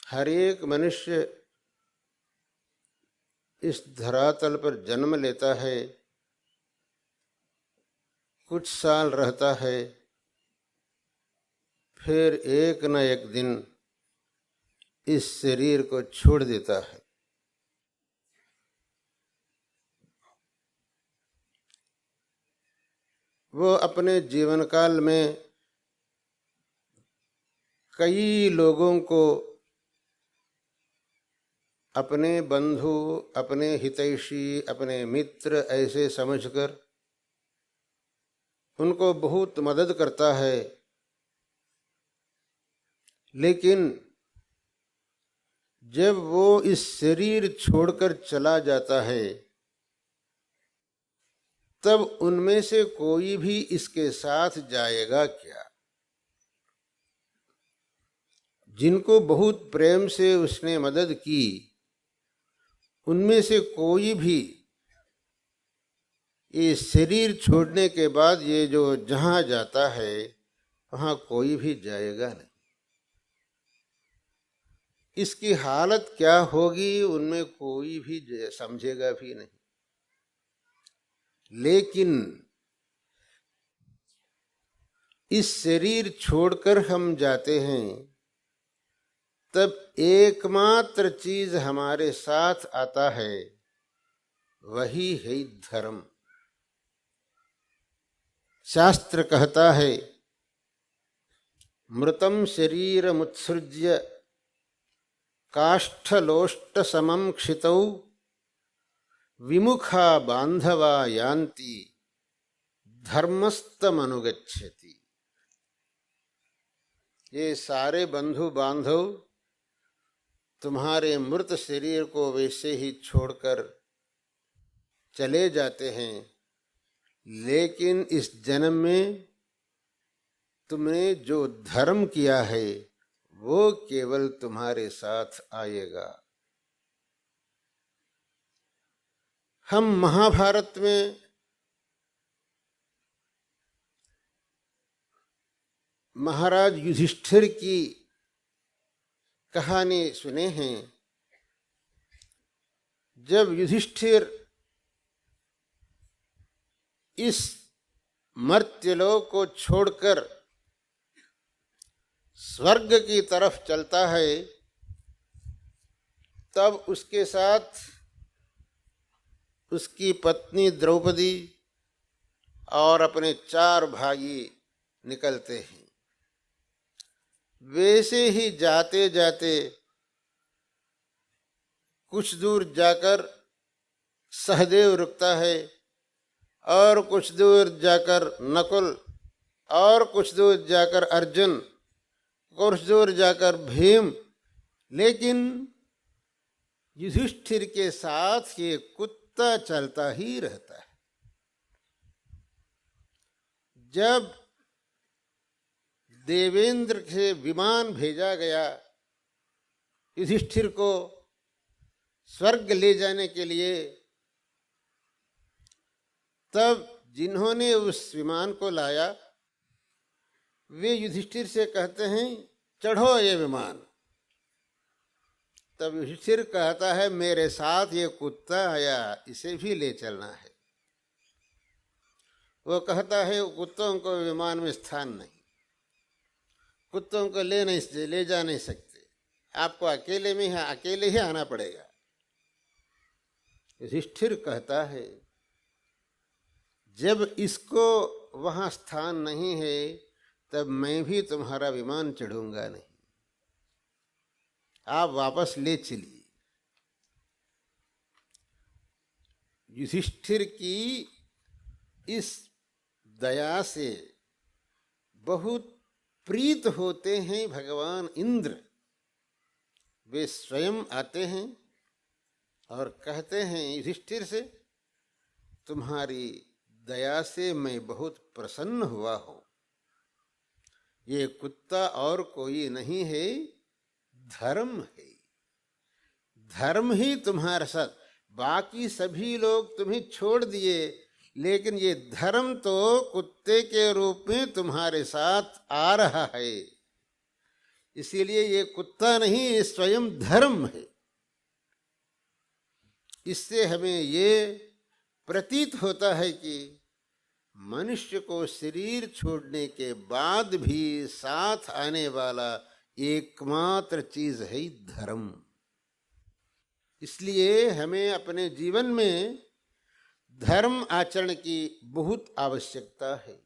हर एक मनुष्य इस धरातल पर जन्म लेता है, कुछ साल रहता है, फिर एक न एक दिन इस शरीर को छोड़ देता है। वो अपने जीवन काल में कई लोगों को अपने बंधु, अपने हितैषी, अपने मित्र ऐसे समझकर उनको बहुत मदद करता है, लेकिन जब वो इस शरीर छोड़कर चला जाता है तब उनमें से कोई भी इसके साथ जाएगा क्या? जिनको बहुत प्रेम से उसने मदद की, उनमें से कोई भी ये शरीर छोड़ने के बाद ये जो जहां जाता है वहां कोई भी जाएगा नहीं। इसकी हालत क्या होगी उनमें कोई भी समझेगा भी नहीं। लेकिन इस शरीर छोड़कर हम जाते हैं तब एकमात्र चीज हमारे साथ आता है, वही है धर्म। शास्त्र कहता है, मृतम शरीर मुत्सृज्य काष्ठलोष्ट समम क्षितौ विमुखा बांधवा यान्ति धर्मस्तमनुगच्छति। ये सारे बंधु बांधव तुम्हारे मृत शरीर को वैसे ही छोड़कर चले जाते हैं, लेकिन इस जन्म में तुमने जो धर्म किया है वो केवल तुम्हारे साथ आएगा। हम महाभारत में महाराज युधिष्ठिर की कहानी सुने हैं। जब युधिष्ठिर इस मर्त्यलोक को छोड़कर स्वर्ग की तरफ चलता है तब उसके साथ उसकी पत्नी द्रौपदी और अपने 4 भाई निकलते हैं। वैसे ही जाते जाते कुछ दूर जाकर सहदेव रुकता है, और कुछ दूर जाकर नकुल, और कुछ दूर जाकर अर्जुन, कुछ दूर जाकर भीम। लेकिन युधिष्ठिर के साथ ये कुत्ता चलता ही रहता है। जब देवेंद्र से विमान भेजा गया युधिष्ठिर को स्वर्ग ले जाने के लिए, तब जिन्होंने उस विमान को लाया वे युधिष्ठिर से कहते हैं, चढ़ो ये विमान। तब युधिष्ठिर कहता है, मेरे साथ ये कुत्ता आया, इसे भी ले चलना है। वो कहता है, कुत्तों को विमान में स्थान नहीं, कुत्तों को ले जा नहीं सकते, आपको अकेले ही आना पड़ेगा। युधिष्ठिर कहता है, जब इसको वहां स्थान नहीं है तब मैं भी तुम्हारा विमान चढ़ूंगा नहीं, आप वापस ले चलिए। युधिष्ठिर की इस दया से बहुत प्रीत होते हैं भगवान इंद्र। वे स्वयं आते हैं और कहते हैं युधिष्ठिर से, तुम्हारी दया से मैं बहुत प्रसन्न हुआ हूं। ये कुत्ता और कोई नहीं है, धर्म है। धर्म ही तुम्हारे साथ, बाकी सभी लोग तुम्हें छोड़ दिए, लेकिन ये धर्म तो कुत्ते के रूप में तुम्हारे साथ आ रहा है। इसीलिए ये कुत्ता नहीं, ये स्वयं धर्म है। इससे हमें ये प्रतीत होता है कि मनुष्य को शरीर छोड़ने के बाद भी साथ आने वाला एकमात्र चीज है धर्म। इसलिए हमें अपने जीवन में धर्म आचरण की बहुत आवश्यकता है।